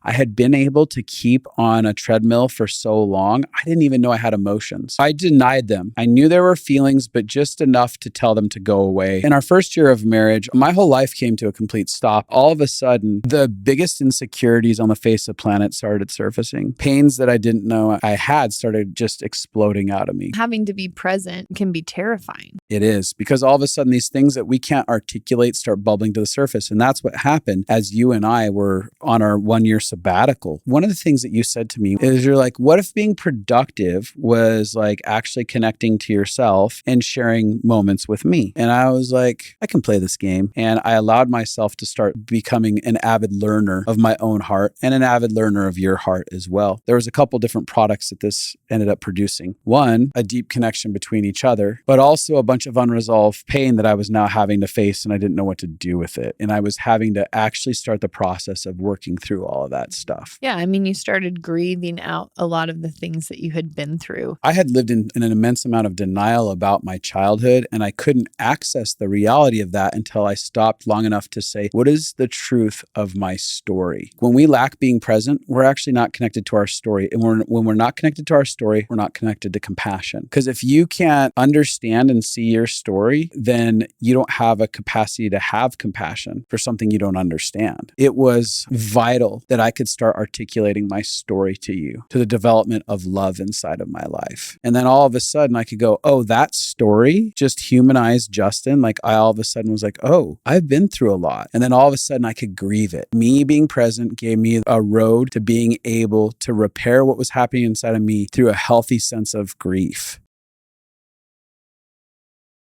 I had been able to keep on a treadmill for so long, I didn't even know I had emotions. I denied them. I knew there were feelings, but just enough to tell them to go away. In our first year of marriage, my whole life came to a complete stop. All of a sudden, the biggest insecurities on the face of the planet started surfacing. Pains that I didn't know I had started just exploding out of me. Having to be present can be terrifying. It is, because all of a sudden these things that we can't articulate start bubbling to the surface. And that's what happened as you and I were on our 1-year sabbatical. One of the things that you said to me is you're like, what if being productive was like actually connecting to yourself and sharing moments with me? And I was like, I can play this game. And I allowed myself to start becoming an avid learner of my own heart and an avid learner of your heart as well. There was a couple different products that this ended up producing. One, a deep connection between each other, but also a bunch of unresolved pain that I was now having to face and I didn't know what to do with it. And I was having to actually start the process of working through all of that stuff. Yeah, I mean, you started grieving out a lot of the things that you had been through. I had lived in an immense amount of denial about my childhood, and I couldn't access the reality of that until I stopped long enough to say, what is the truth of my story? When we lack being present, we're actually not connected to our story. And when we're not connected to our story, we're not connected to compassion. Because if you can't understand and see your story, then you don't have a capacity to have compassion for something you don't understand. It was vital that I could start articulating my story to you, to the development of love inside of my life. And then all of a sudden I could go, oh, that story just humanized Justin. Like I all of a sudden was like, oh, I've been through a lot. And then all of a sudden I could grieve it. Me being present gave me a road to being able to repair what was happening inside of me through a healthy sense of grief.